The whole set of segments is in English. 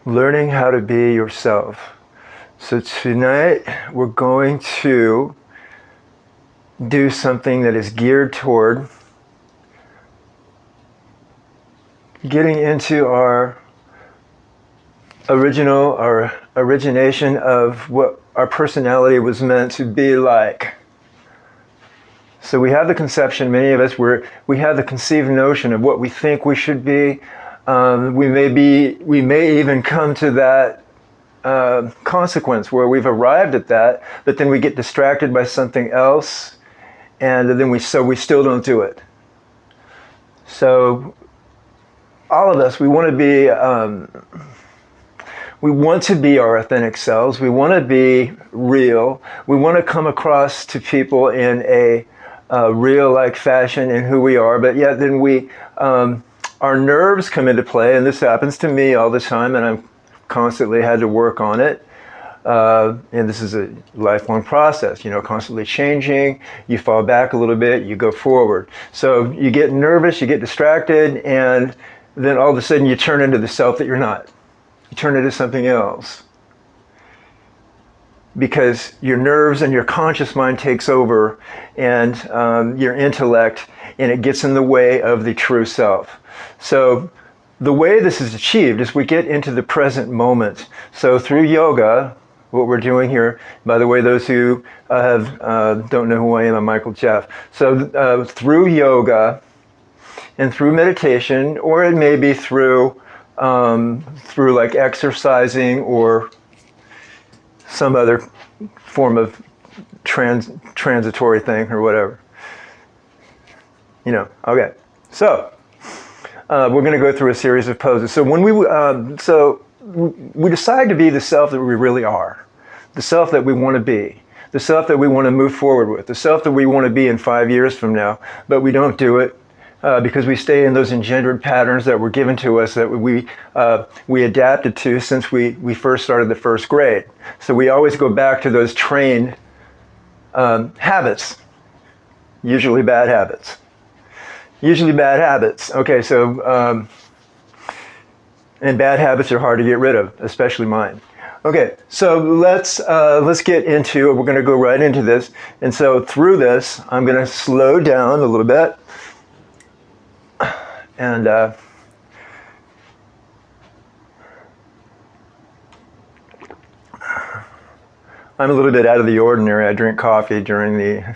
learning how to be yourself. So tonight we're going to do something that is geared toward getting into our origination of what our personality was meant to be like. So we have the conception, many of us, we have the conceived notion of what we think we should be. We may even come to that consequence where we've arrived at that, but then we get distracted by something else, and then we still don't do it. So all of us, we want to be our authentic selves. We want to be real. We want to come across to people in a real-like fashion in who we are, but yet then our nerves come into play, and this happens to me all the time, and I've constantly had to work on it. And this is a lifelong process, constantly changing. You fall back a little bit, you go forward. So you get nervous, you get distracted, and then all of a sudden you turn into the self that you're not. You turn into something else. Because your nerves and your conscious mind takes over, and your intellect, and it gets in the way of the true self. So the way this is achieved is we get into the present moment. So through yoga, what we're doing here, by the way, those who don't know who I am, I'm Michael Jeff. So through yoga and through meditation, or it may be through like exercising or some other form of transitory thing or whatever. Okay. So we're going to go through a series of poses. So when we decide to be the self that we really are, the self that we want to be, the self that we want to move forward with, the self that we want to be in 5 years from now, but we don't do it because we stay in those engendered patterns that were given to us that we adapted to since we first started the first grade. So we always go back to those trained habits, usually bad habits. Usually bad habits. Okay, so and bad habits are hard to get rid of, especially mine. Okay, so let's get into it. We're going to go right into this, and so through this, I'm going to slow down a little bit, and I'm a little bit out of the ordinary. I drink coffee during the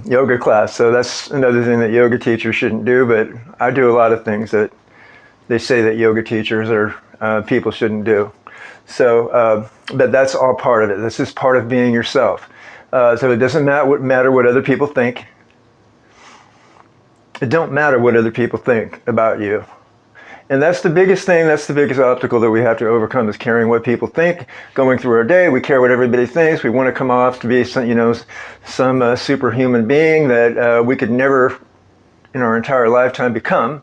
yoga class, so that's another thing that yoga teachers shouldn't do, but I do a lot of things that they say that yoga teachers or people shouldn't do. So, but that's all part of it. This is part of being yourself. So it doesn't matter what other people think. It don't matter what other people think about you. And that's the biggest thing, that's the biggest obstacle that we have to overcome, is caring what people think. Going through our day, we care what everybody thinks. We want to come off to be some superhuman being that we could never in our entire lifetime become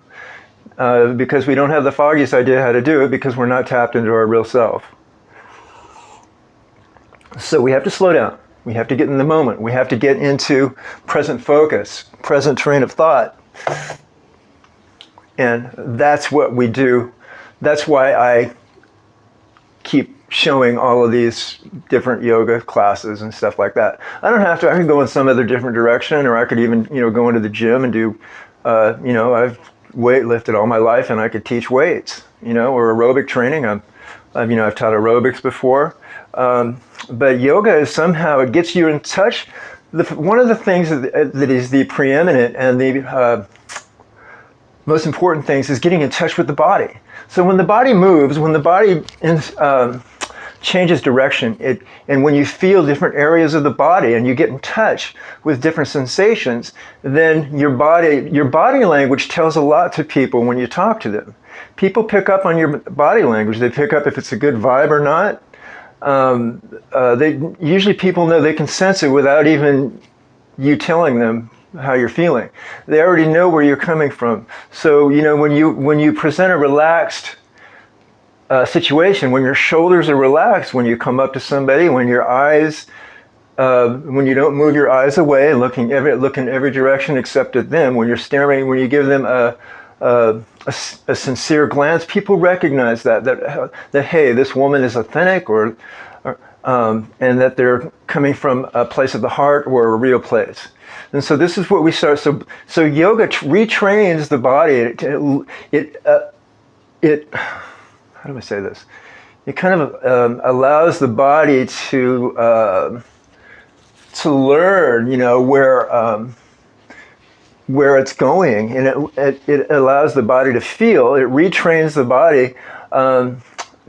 because we don't have the foggiest idea how to do it, because we're not tapped into our real self. So we have to slow down. We have to get in the moment. We have to get into present focus, present train of thought. And that's what we do. That's why I keep showing all of these different yoga classes and stuff like that. I don't have to. I can go in some other different direction, or I could even, go into the gym and do, I've weightlifted all my life, and I could teach weights, or aerobic training. I've taught aerobics before. But yoga is somehow, it gets you in touch. One of the things that is the preeminent and the most important things is getting in touch with the body. So when the body moves, when the body changes direction, and when you feel different areas of the body and you get in touch with different sensations, then your body language tells a lot to people when you talk to them. People pick up on your body language. They pick up if it's a good vibe or not. Usually people know, they can sense it without even you telling them how you're feeling. They already know where you're coming from. So, when you present a relaxed situation, when your shoulders are relaxed, when you come up to somebody, when your eyes, when you don't move your eyes away and look in every direction except at them, when you're staring, when you give them a sincere glance, people recognize that hey, this woman is authentic, or and that they're coming from a place of the heart or a real place. And so this is what we start. So yoga retrains the body. It how do I say this? It kind of allows the body to learn, where it's going, and it allows the body to feel. It retrains the body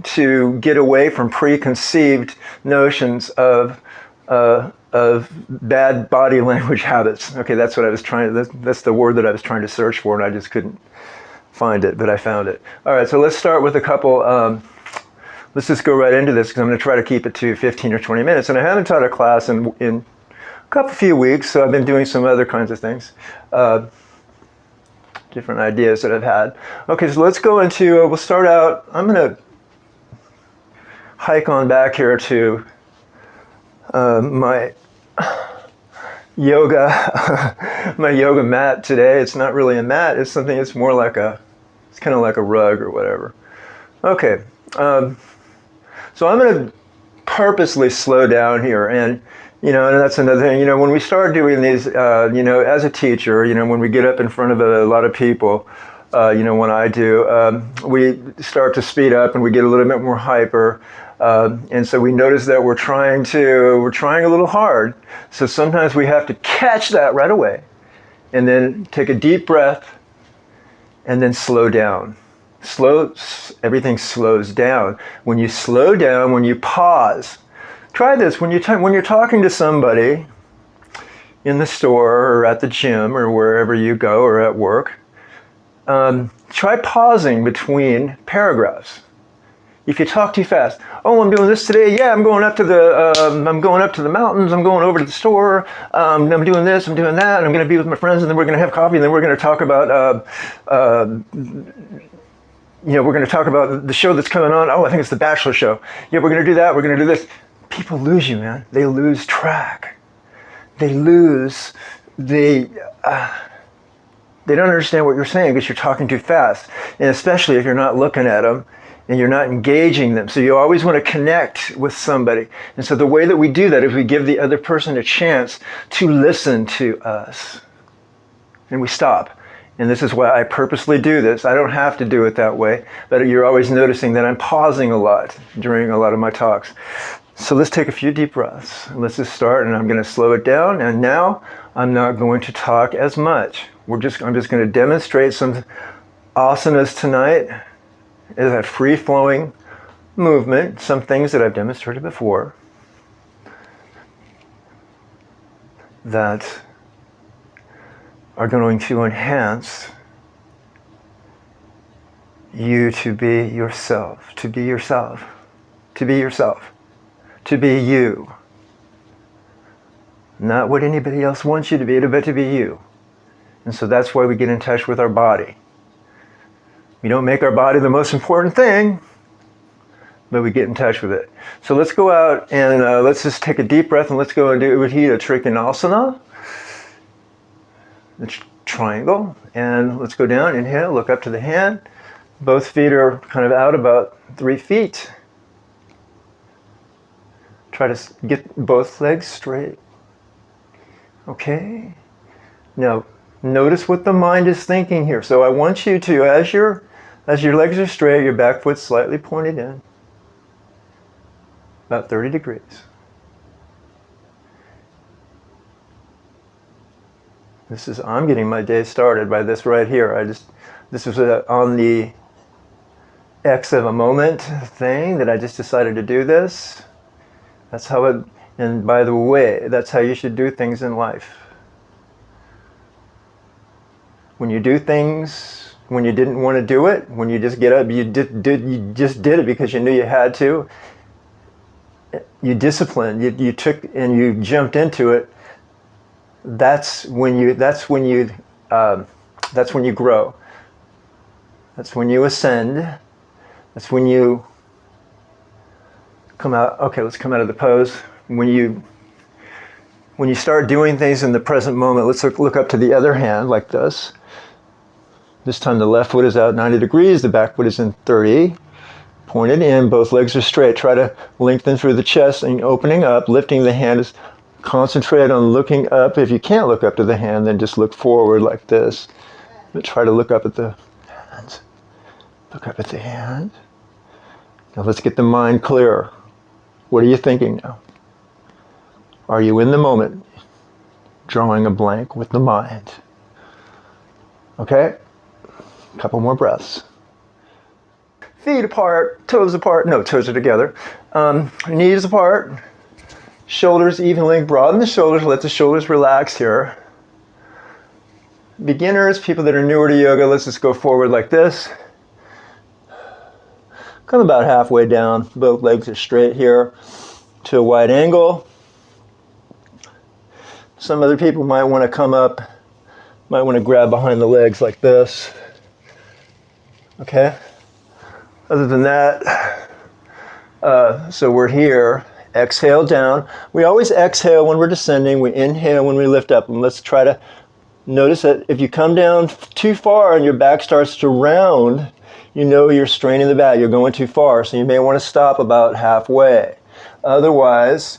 to get away from preconceived notions of bad body language habits. Okay, that's what I was trying to. That's the word that I was trying to search for, and I just couldn't find it, but I found it. All right, so let's start with a couple. Let's just go right into this, because I'm going to try to keep it to 15 or 20 minutes. And I haven't taught a class in a few weeks, so I've been doing some other kinds of things, different ideas that I've had. Okay, so let's go into. We'll start out. I'm going to hike on back here to my yoga my yoga mat today. It's not really a mat. It's something. It's more like it's kind of like a rug or whatever. Okay, so I'm going to purposely slow down here, and that's another thing. When we start doing these, as a teacher, when we get up in front of a lot of people, when I do, we start to speed up and we get a little bit more hyper. And so we notice that we're trying a little hard. So sometimes we have to catch that right away, and then take a deep breath, and then slow down. Everything slows down. When you slow down, when you pause, try this. When you're talking to somebody in the store or at the gym or wherever you go, or at work, try pausing between paragraphs. If you talk too fast, oh, I'm doing this today. Yeah, I'm going up to the mountains. I'm going over to the store. I'm doing this. I'm doing that. And I'm going to be with my friends, and then we're going to have coffee, and then we're going to talk about we're going to talk about the show that's coming on. Oh, I think it's the Bachelor show. Yeah, we're going to do that. We're going to do this. People lose you, man. They lose track. They don't understand what you're saying because you're talking too fast, and especially if you're not looking at them and you're not engaging them. So you always want to connect with somebody. And so the way that we do that is we give the other person a chance to listen to us. And we stop. And this is why I purposely do this. I don't have to do it that way, but you're always noticing that I'm pausing a lot during a lot of my talks. So let's take a few deep breaths. Let's just start, and I'm going to slow it down. And now I'm not going to talk as much. I'm just going to demonstrate some asanas tonight. Is a free-flowing movement, some things that I've demonstrated before that are going to enhance you to be yourself, to be yourself, to be yourself, to be you. Not what anybody else wants you to be, but to be you. And so that's why we get in touch with our body. We don't make our body the most important thing, but we get in touch with it. So let's go out and let's just take a deep breath, and let's go and do Uddiyana Trikonasana, the triangle. And let's go down, inhale, look up to the hand. Both feet are kind of out about 3 feet. Try to get both legs straight. Okay. Now, notice what the mind is thinking here. So I want you to, as your legs are straight, your back foot's slightly pointed in, about 30 degrees. I'm getting my day started by this right here. This was on the X of a moment thing that I just decided to do this. That's how it, and by the way, that's how you should do things in life. When you do things, when you didn't want to do it, when you just get up, you just did it because you knew you had to. You disciplined, you took and you jumped into it. That's when you grow. That's when you ascend. That's when you come out. Okay, let's come out of the pose. When you start doing things in the present moment, let's look up to the other hand like this. This time the left foot is out 90 degrees, the back foot is in 30. Pointed in, both legs are straight. Try to lengthen through the chest and opening up, lifting the hand. Is concentrate on looking up. If you can't look up to the hand, then just look forward like this. But try to look up at the hands. Look up at the hand. Now let's get the mind clear. What are you thinking now? Are you in the moment? Drawing a blank with the mind. Okay? A couple more breaths. Feet apart, toes apart. No, toes are together. Knees apart. Shoulders evenly. Broaden the shoulders. Let the shoulders relax here. Beginners, people that are newer to yoga, let's just go forward like this. Come about halfway down. Both legs are straight here to a wide angle. Some other people might want to come up, might want to grab behind the legs like this. Okay? Other than that, so we're here. Exhale down. We always exhale when we're descending. We inhale when we lift up. And let's try to notice that if you come down too far and your back starts to round, you know you're straining the back. You're going too far. So you may want to stop about halfway. Otherwise,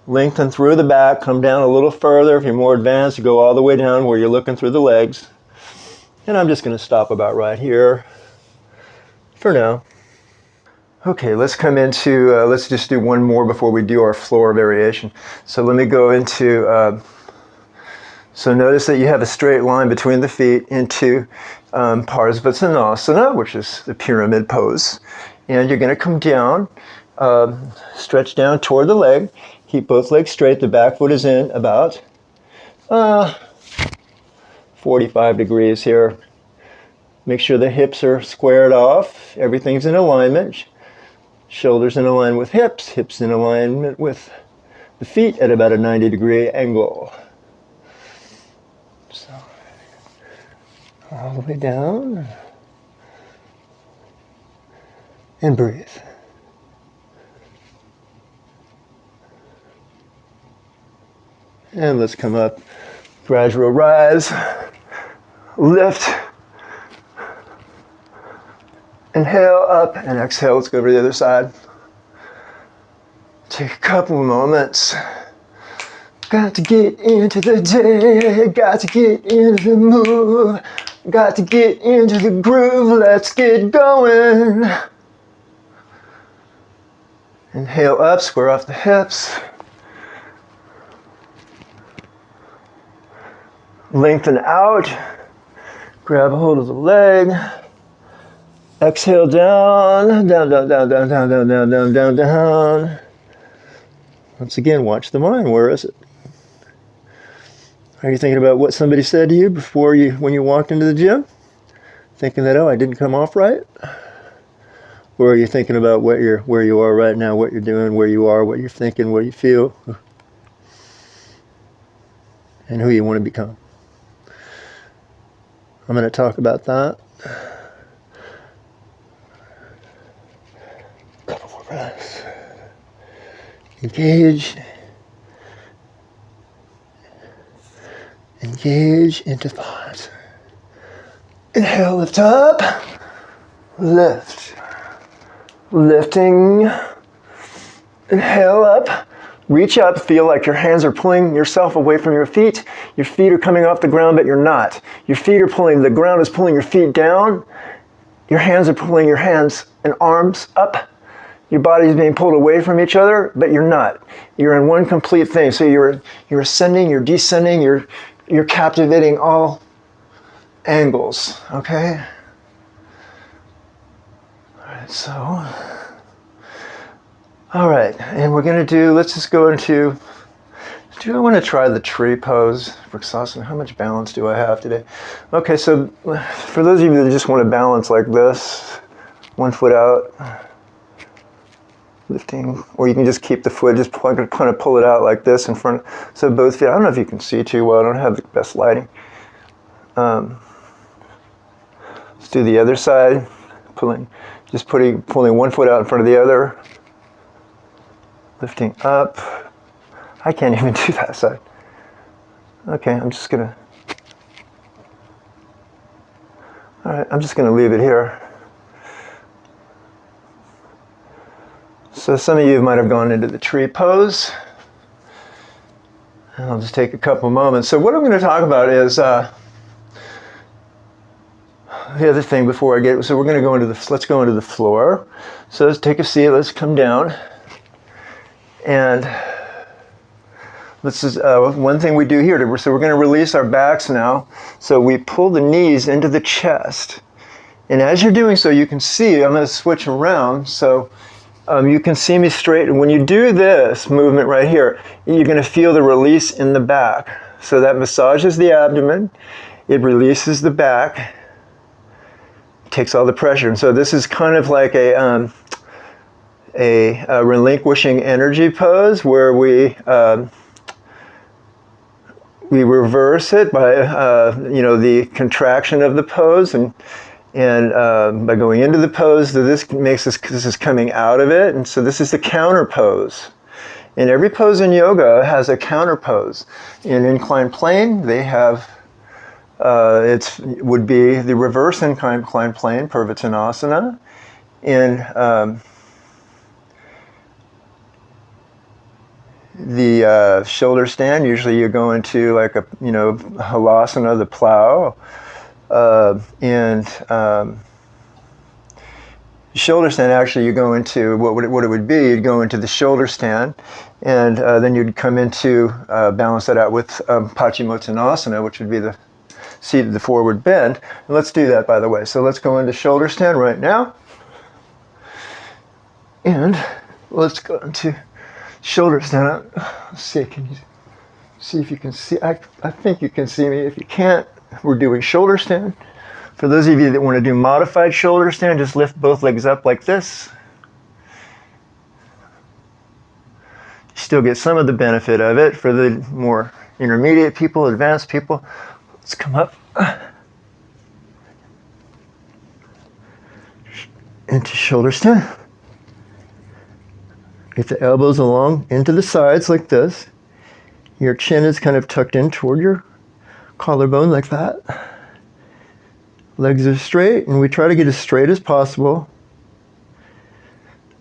lengthen through the back, come down a little further. If you're more advanced, you go all the way down where you're looking through the legs. And I'm just going to stop about right here for now. Okay, let's come into, let's just do one more before we do our floor variation. So let me go into, so notice that you have a straight line between the feet into Parsvottanasana, which is the pyramid pose. And you're going to come down, stretch down toward the leg. Keep both legs straight. The back foot is in about 45 degrees here. Make sure the hips are squared off. Everything's in alignment. Shoulders in alignment with hips. Hips in alignment with the feet at about a 90-degree angle. So, all the way down. And breathe. And let's come up, gradual rise, lift, inhale up and exhale. Let's go over to the other side. Take a couple of moments. Got to get into the day, got to get into the move, got to get into the groove, let's get going. Inhale up, square off the hips. Lengthen out, grab a hold of the leg, exhale down, down, down, down, down, down, down, down, down, down, down. Once again, watch the mind. Where is it? Are you thinking about what somebody said to you before when you walked into the gym? Thinking that, oh, I didn't come off right? Or are you thinking about where you are right now, what you're doing, where you are, what you're thinking, what you feel, and who you want to become? I'm going to talk about that. A couple more breaths. Engage. Engage into thought. Inhale, lift up. Lift. Lifting. Inhale up. Reach up, feel like your hands are pulling yourself away from your feet. Your feet are coming off the ground, but you're not. Your feet are pulling, the ground is pulling your feet down. Your hands are pulling your hands and arms up. Your body is being pulled away from each other, but you're not. You're in one complete thing. So you're ascending, you're descending, you're captivating all angles, okay? All right, so... All right, and we're going to do, let's just go into, do I want to try the tree pose for Vrksasana? How much balance do I have today? Okay, so for those of you that just want to balance like this, one foot out, lifting, or you can just keep the foot, just kind of pull it out like this in front, so both feet, I don't know if you can see too well, I don't have the best lighting. Let's do the other side, pulling one foot out in front of the other. Lifting up. I can't even do that side. Okay, I'm just gonna. All right, I'm just going to leave it here. So some of you might have gone into the tree pose. And I'll just take a couple moments. So what I'm going to talk about is the other thing before I get, so we're going to go into the, let's go into the floor. So let's take a seat, let's come down. And this is one thing we do here. So we're going to release our backs now. So we pull the knees into the chest. And as you're doing so, you can see, I'm going to switch around. So you can see me straight. And when you do this movement right here, you're going to feel the release in the back. So that massages the abdomen. It releases the back. Takes all the pressure. And so this is kind of like a relinquishing energy pose where we reverse it by the contraction of the pose, and by going into the pose, this is coming out of it, and so this is the counter pose. And every pose in yoga has a counter pose. In inclined plane, they have would be the reverse inclined plane, Purvottanasana. In the shoulder stand, usually you go into like a halasana, the plow, and shoulder stand. Actually, you go into what it would be. You'd go into the shoulder stand, and then you'd come into balance that out with Paschimottanasana, which would be the seat of the forward bend. And let's do that, by the way. So let's go into shoulder stand right now, and let's go into shoulder stand. Let's see, can you see if you can see? I think you can see me. If you can't, we're doing shoulder stand. For those of you that want to do modified shoulder stand, just lift both legs up like this. You still get some of the benefit of it. For the more intermediate people, advanced people, let's come up into shoulder stand. Get the elbows along into the sides like this. Your chin is kind of tucked in toward your collarbone like that. Legs are straight, and we try to get as straight as possible.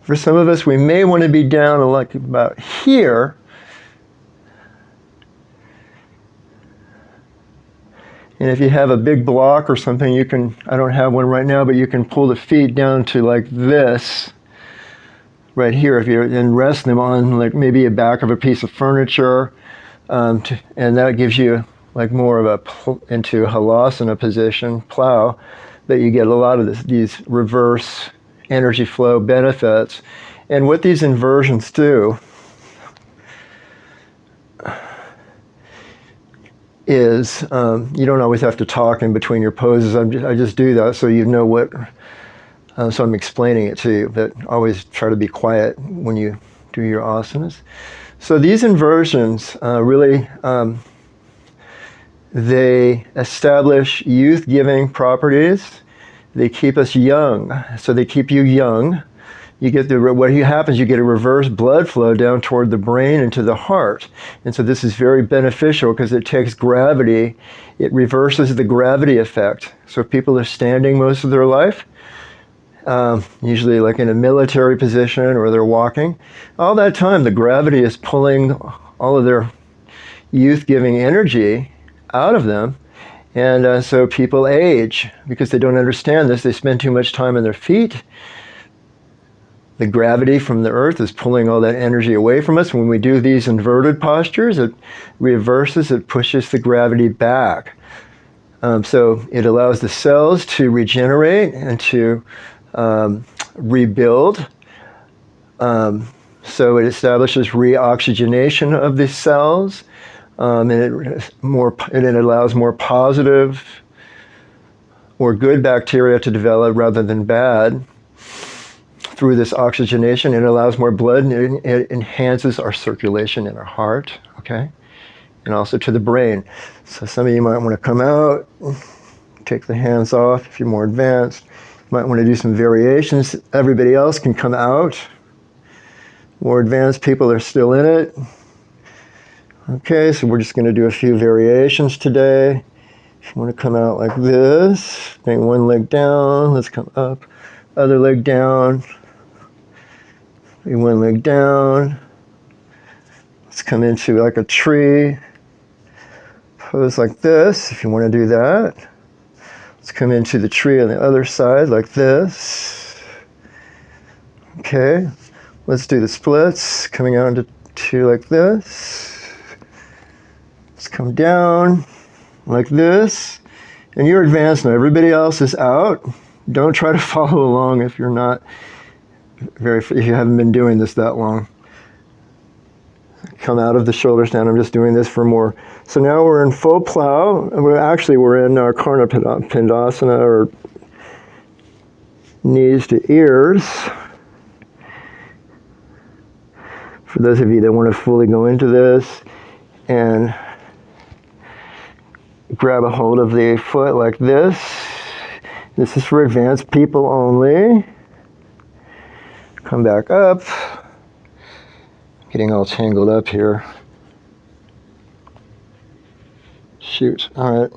For some of us, we may want to be down like about here. And if you have a big block or something, you can, I don't have one right now, but you can pull the feet down to like this. Right here, if you and rest them on like maybe a back of a piece of furniture, and that gives you like more of a into halasana position, plow, that you get a lot of these reverse energy flow benefits. And what these inversions do is you don't always have to talk in between your poses. I just do that so you know what. So I'm explaining it to you, but always try to be quiet when you do your asanas. So these inversions really, they establish youth-giving properties. They keep us young, so they keep you young. You get what happens, you get a reverse blood flow down toward the brain and to the heart. And so this is very beneficial because it takes gravity, it reverses the gravity effect. So if people are standing most of their life, usually like in a military position or they're walking, all that time the gravity is pulling all of their youth-giving energy out of them. And so people age because they don't understand this. They spend too much time on their feet. The gravity from the earth is pulling all that energy away from us. When we do these inverted postures, it reverses, it pushes the gravity back. So it allows the cells to regenerate and to rebuild. So it establishes reoxygenation of the cells, and it allows more positive or good bacteria to develop rather than bad. Through this oxygenation, it allows more blood, and it enhances our circulation in our heart, okay? And also to the brain. So some of you might want to come out, take the hands off if you're more advanced. You might want to do some variations. Everybody else can come out. More advanced people are still in it. Okay, so we're just going to do a few variations today. If you want to come out like this, bring one leg down, let's come up, other leg down, bring one leg down, let's come into like a tree, pose like this if you want to do that. Let's come into the tree on the other side like this. Okay, let's do the splits, coming out into two like this. Let's come down like this. And you're advanced now, everybody else is out. Don't try to follow along if you're not if you haven't been doing this that long. Come out of the shoulder stand. I'm just doing this for more. So now we're in full plow. We're in our Karna Pindasana, or knees to ears. For those of you that want to fully go into this, and grab a hold of the foot like this. This is for advanced people only. Come back up. Getting all tangled up here. Shoot. All right.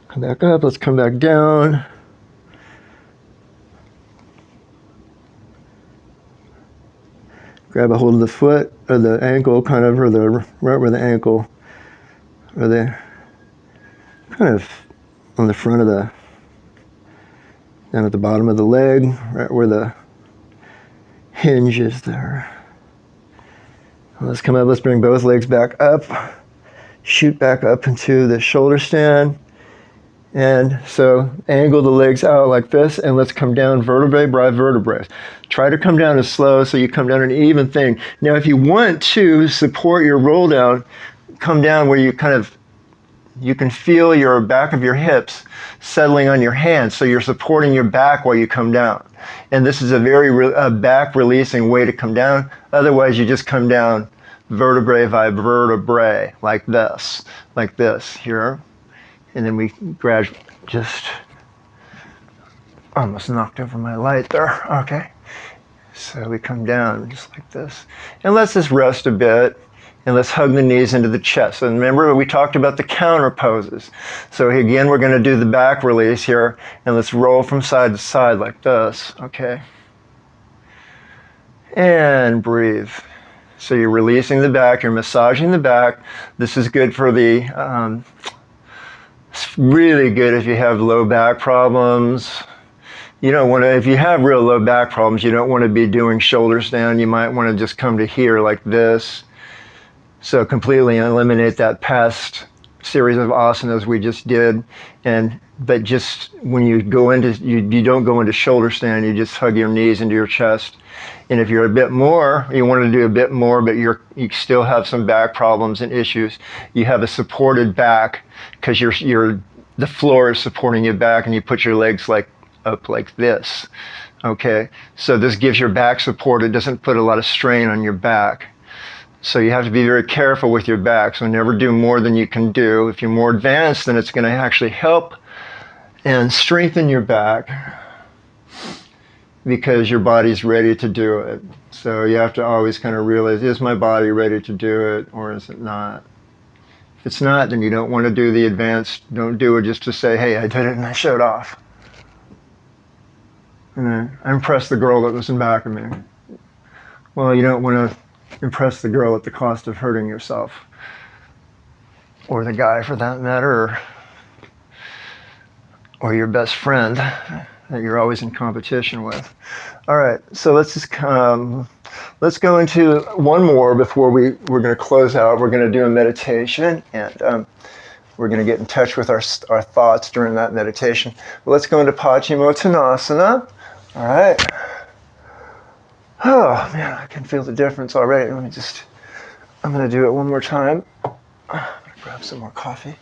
Come back up. Let's come back down. Grab a hold of the foot or the ankle, kind of, or the right where the ankle, or the kind of on the front of the, down at the bottom of the leg, right where the hinge is there. Let's come up, let's bring both legs back up, shoot back up into the shoulder stand. And so angle the legs out like this, and let's come down vertebrae by vertebrae. Try to come down as slow so you come down an even thing. Now if you want to support your roll down, come down where you you can feel your back of your hips settling on your hands, so you're supporting your back while you come down. And this is a very back releasing way to come down. Otherwise you just come down vertebrae by vertebrae like this here. And then we gradually just almost knocked over my light there. Okay. So we come down just like this. And let's just rest a bit. And let's hug the knees into the chest. And remember, we talked about the counter poses. So again, we're going to do the back release here. And let's roll from side to side like this. Okay. And breathe. So you're releasing the back. You're massaging the back. This is good for the... it's really good if you have low back problems. You don't want to, if you have real low back problems, you don't want to be doing shoulders down. You might want to just come to here like this. So completely eliminate that past series of asanas we just did. But just when you go into, you don't go into shoulder stand, you just hug your knees into your chest. And if you're a bit more, you want to do a bit more, but you still have some back problems and issues, you have a supported back because the floor is supporting your back, and you put your legs up like this. Okay, so this gives your back support. It doesn't put a lot of strain on your back. So you have to be very careful with your back. So never do more than you can do. If you're more advanced, then it's going to actually help and strengthen your back because your body's ready to do it. So you have to always kind of realize, is my body ready to do it or is it not? If it's not, then you don't want to do the advanced. Don't do it just to say, hey, I did it and I showed off. And I impressed the girl that was in back of me. Well, you don't want to impress the girl at the cost of hurting yourself, or the guy for that matter, or your best friend that you're always in competition with. All right, so let's just let's go into one more before we're going to close out. We're going to do a meditation, and we're going to get in touch with our thoughts during that meditation. But let's go into Paschimottanasana. All right. Oh man, I can feel the difference already. I'm going to do it one more time. I'm going to grab some more coffee.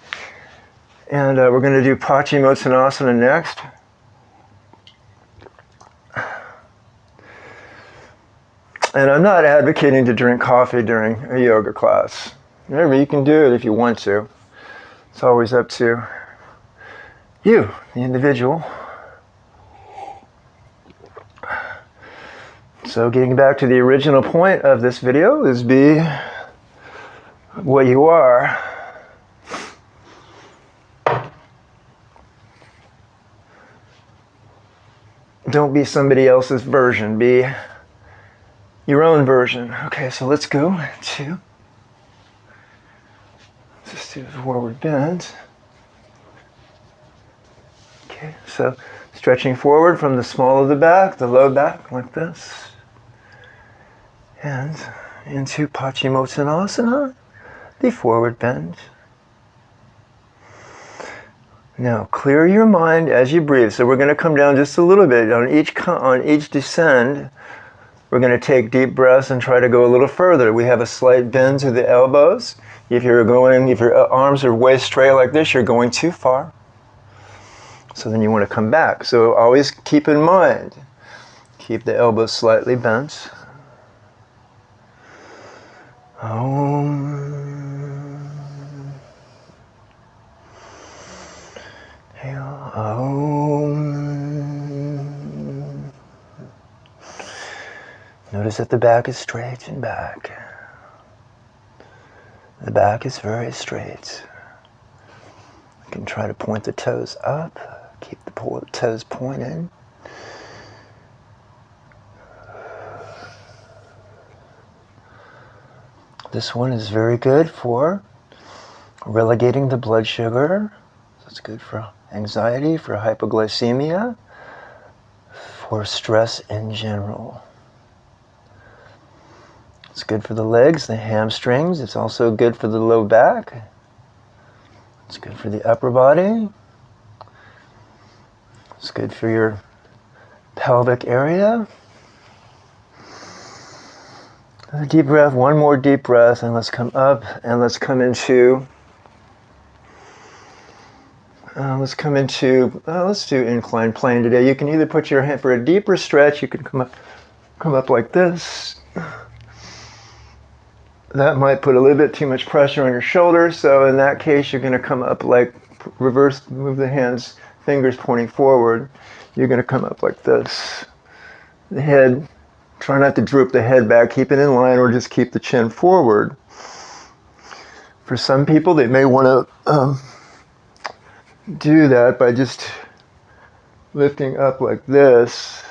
And we're going to do Paschimottanasana next. And I'm not advocating to drink coffee during a yoga class. Remember, you can do it if you want to. It's always up to you, the individual. So getting back to the original point of this video is be what you are. Don't be somebody else's version. Be your own version. Okay, so let's go to, just do the forward bend. Okay, so stretching forward from the small of the back, the low back, like this. And into Paschimottanasana, the forward bend. Now clear your mind as you breathe. So we're going to come down just a little bit. On each descend, we're going to take deep breaths and try to go a little further. We have a slight bend to the elbows. If your arms are way straight like this, you're going too far. So then you want to come back. So always keep in mind, keep the elbows slightly bent. Om. Om. Notice that the back is straight and back. The back is very straight. You can try to point the toes up. Keep the toes pointed. This one is very good for relegating the blood sugar. So it's good for anxiety, for hypoglycemia, for stress in general. It's good for the legs, the hamstrings. It's also good for the low back. It's good for the upper body. It's good for your pelvic area. Another deep breath, one more deep breath, and let's come up and let's come into, let's do inclined plane today. You can either put your hand for a deeper stretch, you can come up like this. That might put a little bit too much pressure on your shoulders, so in that case you're going to come up like reverse, move the hands, fingers pointing forward. You're going to come up like this. The head, try not to droop the head back, keep it in line, or just keep the chin forward. For some people, they may want to do that by just lifting up like this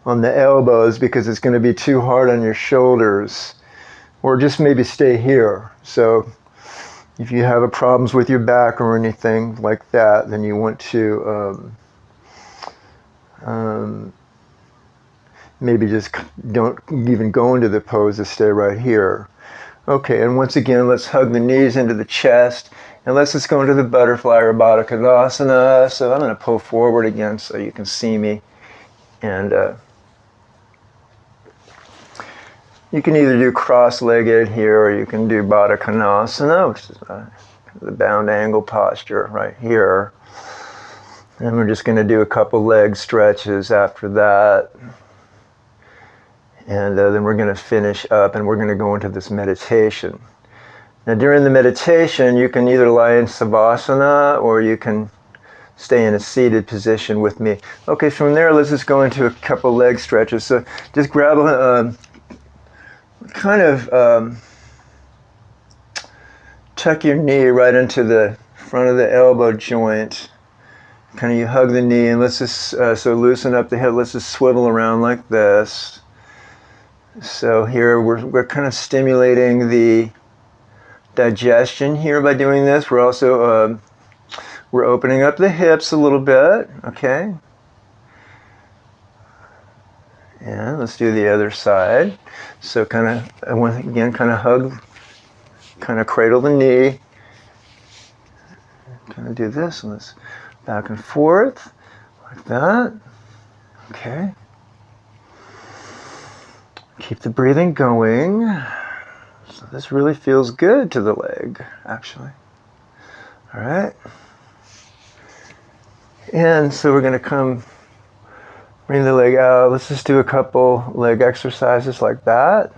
on the elbows, because it's going to be too hard on your shoulders. Or just maybe stay here. So if you have problems with your back or anything like that, then you want to maybe just don't even go into the pose, to stay right here. Okay, and once again, let's hug the knees into the chest, and let's just go into the butterfly or Baddha Konasana. So I'm going to pull forward again so you can see me. And you can either do cross-legged here, or you can do Baddha Konasana, which is the bound angle posture right here. And we're just going to do a couple leg stretches after that. And then we're going to finish up, and we're going to go into this meditation. Now during the meditation, you can either lie in Savasana, or you can stay in a seated position with me. Okay, from there, let's just go into a couple leg stretches. So just grab a tuck your knee right into the front of the elbow joint. Kind of you hug the knee, and let's just, so loosen up the hip. Let's just swivel around like this. So here we're kind of stimulating the digestion here by doing this. We're also, we're opening up the hips a little bit, okay? And let's do the other side. So kind of, again, kind of hug, kind of cradle the knee. Kind of do this, and let's back and forth, like that. Okay. Keep the breathing going. So this really feels good to the leg, actually. All right. And so we're going to bring the leg out. Let's just do a couple leg exercises like that.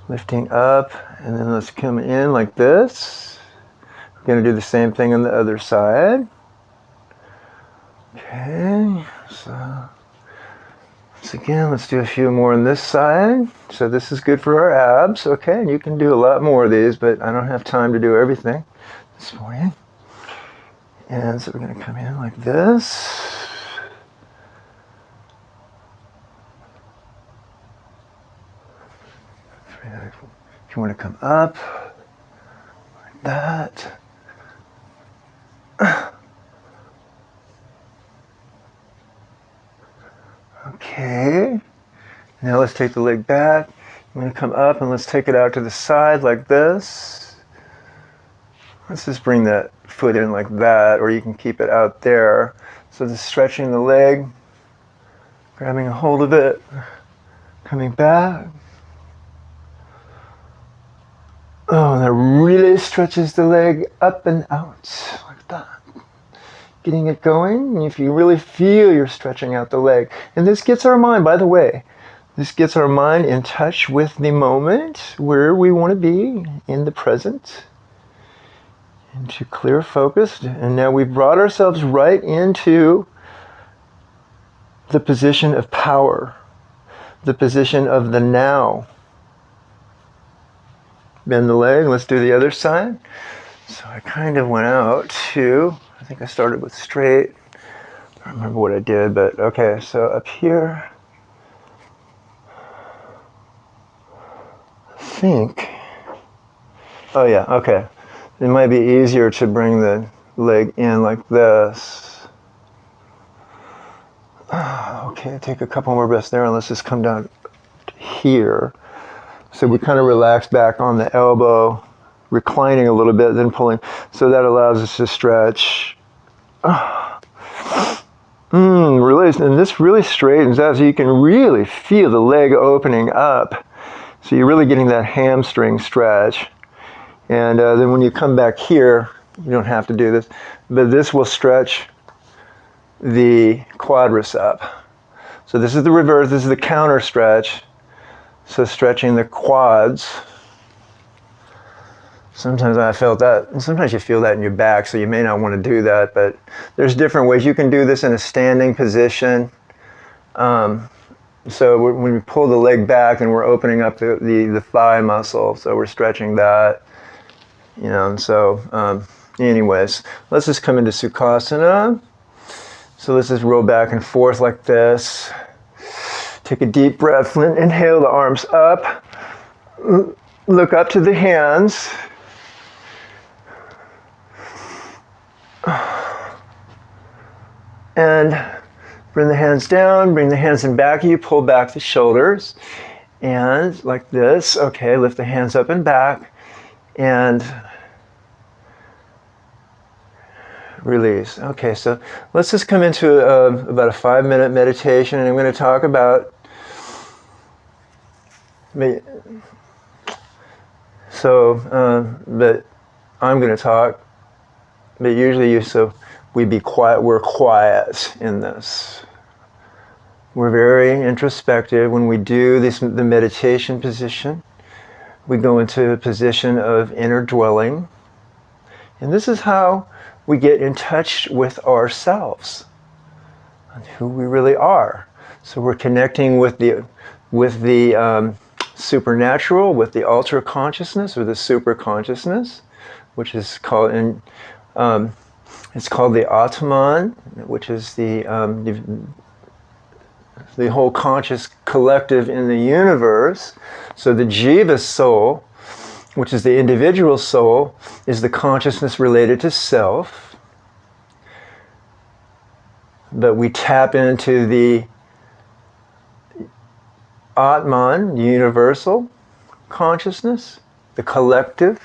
Lifting up, and then let's come in like this. We're going to do the same thing on the other side. Okay, so once again, let's do a few more on this side. So this is good for our abs, okay? And you can do a lot more of these, but I don't have time to do everything this morning. And so we're going to come in like this. If you want to come up, like that. Okay. Now let's take the leg back. I'm going to come up and let's take it out to the side like this. Let's just bring that foot in like that, or you can keep it out there. So just stretching the leg, grabbing a hold of it, coming back. Oh, and that really stretches the leg up and out like that. Getting it going, and if you really feel you're stretching out the leg. And this gets our mind, by the way, this gets our mind in touch with the moment where we want to be in the present. Into clear focus. And now we've brought ourselves right into the position of power, the position of the now. Bend the leg. Let's do the other side. So I kind of went out to, I think I started with straight. I don't remember what I did, but okay, so up here. I think, oh yeah, okay. It might be easier to bring the leg in like this. Okay, take a couple more breaths there and let's just come down to here. So we kind of relax back on the elbow, reclining a little bit, then pulling. So that allows us to stretch. Release, and this really straightens out so you can really feel the leg opening up. So you're really getting that hamstring stretch. And then when you come back here, you don't have to do this, but this will stretch the quadricep. So this is the reverse, this is the counter stretch. So stretching the quads. Sometimes I felt that, and sometimes you feel that in your back, so you may not want to do that, but there's different ways. You can do this in a standing position. So when we pull the leg back, and we're opening up the thigh muscle, so we're stretching that. You know, and so anyways, let's just come into Sukhasana. So let's just roll back and forth like this. Take a deep breath, inhale the arms up. Look up to the hands. And bring the hands down, bring the hands in back of you, pull back the shoulders. And like this, okay, lift the hands up and back. And release. Okay, so let's just come into about a 5-minute meditation, and I'm going to talk about. But I'm going to talk. But usually, we're quiet in this. We're very introspective when we do the meditation position. We go into a position of inner dwelling, and this is how we get in touch with ourselves and who we really are. So we're connecting with the supernatural, with the ultra consciousness or the super consciousness, which is called it's called the Atman, which is the whole conscious collective in the universe. So the Jiva soul, which is the individual soul, is the consciousness related to self. But we tap into the Atman, universal consciousness, the collective.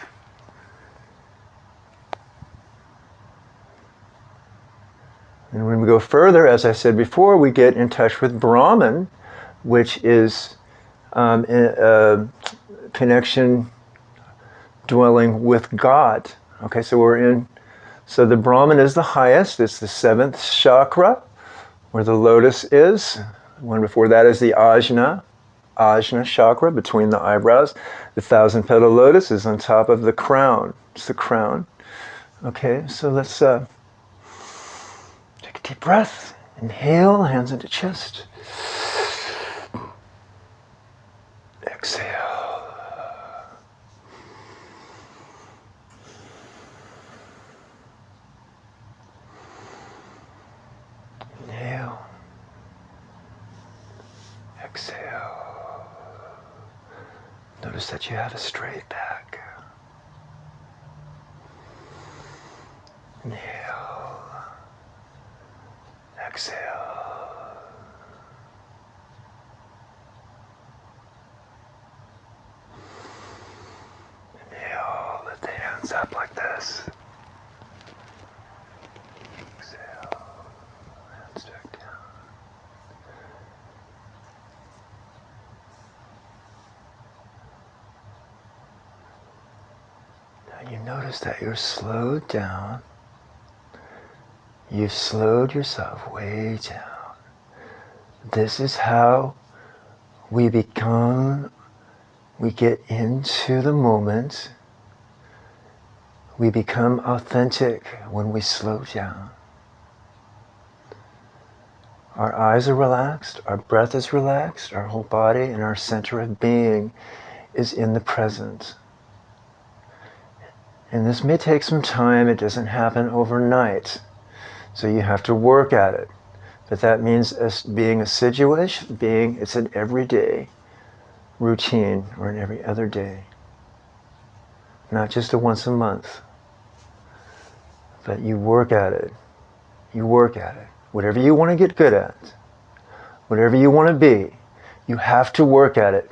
And when we go further, as I said before, we get in touch with Brahman, which is a connection dwelling with God. Okay, so the Brahman is the highest. It's the 7th chakra, where the lotus is. The one before that is the Ajna chakra, between the eyebrows. The 1,000-petal lotus is on top of the crown. It's the crown. Okay, so let's take a deep breath. Inhale, hands into chest. Exhale. Inhale. Exhale. Notice that you have a straight back. Inhale. Exhale. Inhale. Lift the hands up like this. Exhale. Hands back down. Now you notice that you're slowed down. You've slowed yourself way down. This is how we get into the moment. We become authentic when we slow down. Our eyes are relaxed, our breath is relaxed, our whole body and our center of being is in the present. And this may take some time, it doesn't happen overnight. So you have to work at it. But that means being assiduous, it's an everyday routine or an every other day. Not just a once a month. But you work at it. You work at it. Whatever you want to get good at, whatever you want to be, you have to work at it.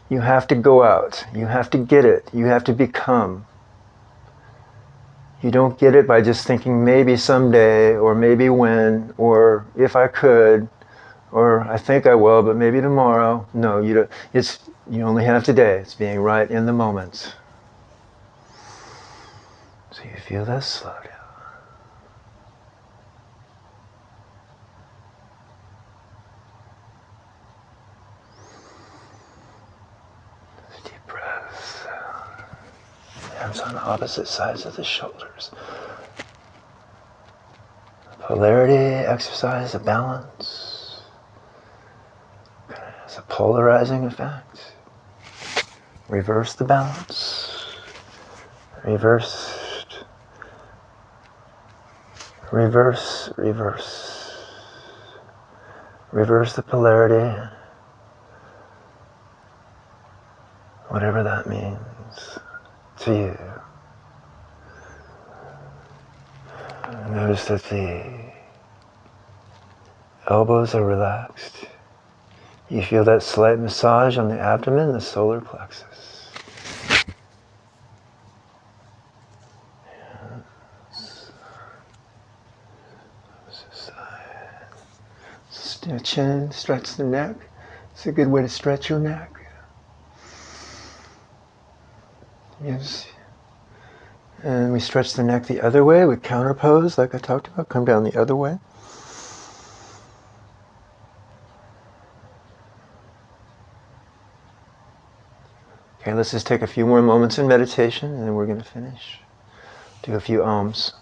You have to go out. You have to get it. You have to become. You don't get it by just thinking maybe someday, or maybe when, or if I could, or I think I will, but maybe tomorrow. No, you don't. You only have today. It's being right in the moment. So you feel that slow down. Deep breath. Hands on opposite sides of the shoulders. Polarity exercise of balance. It's a polarizing effect. Reverse the balance. Reversed. Reverse, reverse. Reverse the polarity. Whatever that means to you. Notice that the elbows are relaxed. You feel that slight massage on the abdomen, the solar plexus. Chin, stretch the neck. It's a good way to stretch your neck. Yes. And we stretch the neck the other way. We counter pose like I talked about. Come down the other way. Okay, let's just take a few more moments in meditation and then we're going to finish. Do a few ohms.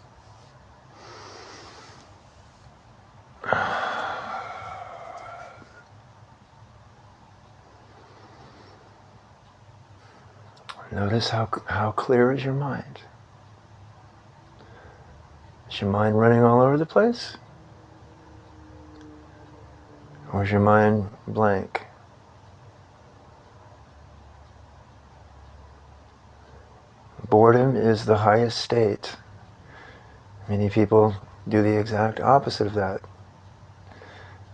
Notice how clear is your mind. Is your mind running all over the place? Or is your mind blank? Boredom is the highest state. Many people do the exact opposite of that.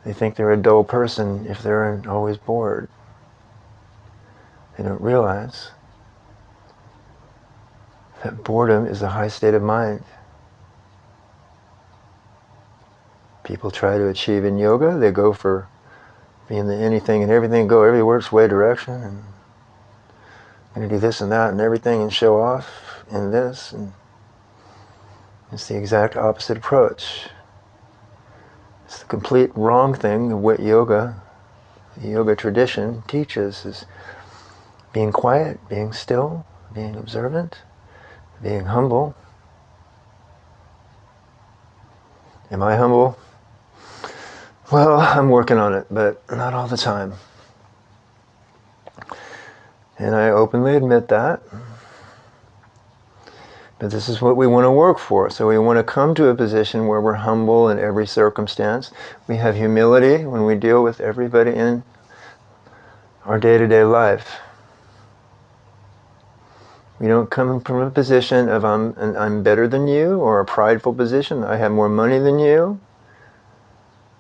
They think they're a dull person if they're always bored. They don't realize that boredom is a high state of mind. People try to achieve in yoga, they go for being the anything and everything, go every which way direction, and I'm going to do this and that and everything and show off and this. And it's the exact opposite approach. It's the complete wrong thing of what the yoga tradition teaches is being quiet, being still, being observant, being humble. Am I humble? Well, I'm working on it, but not all the time. And I openly admit that. But this is what we want to work for. So we want to come to a position where we're humble in every circumstance. We have humility when we deal with everybody in our day-to-day life. We don't come from a position of I'm better than you, or a prideful position, I have more money than you.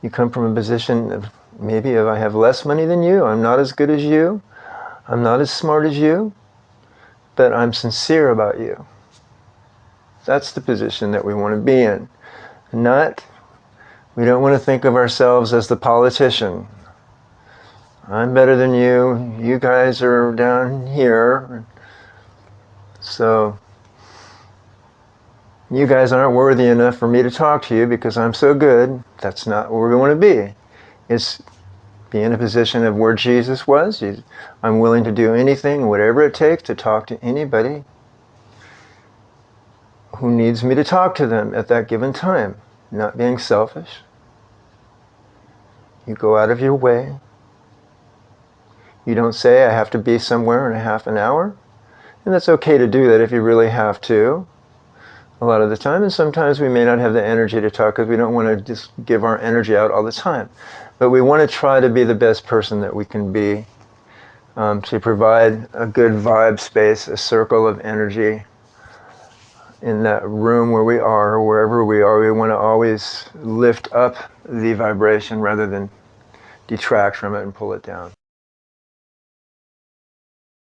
You come from a position of maybe if I have less money than you, I'm not as good as you, I'm not as smart as you, but I'm sincere about you. That's the position that we want to be in. We don't want to think of ourselves as the politician. I'm better than you, you guys are down here, so you guys aren't worthy enough for me to talk to you because I'm so good. That's not where we want to be. It's be in a position of where Jesus was. I'm willing to do anything, whatever it takes, to talk to anybody who needs me to talk to them at that given time. Not being selfish. You go out of your way. You don't say, I have to be somewhere in a half an hour. And that's okay to do that if you really have to, a lot of the time. And sometimes we may not have the energy to talk because we don't want to just give our energy out all the time. But we want to try to be the best person that we can be, to provide a good vibe space, a circle of energy in that room where we are, or wherever we are. We want to always lift up the vibration rather than detract from it and pull it down.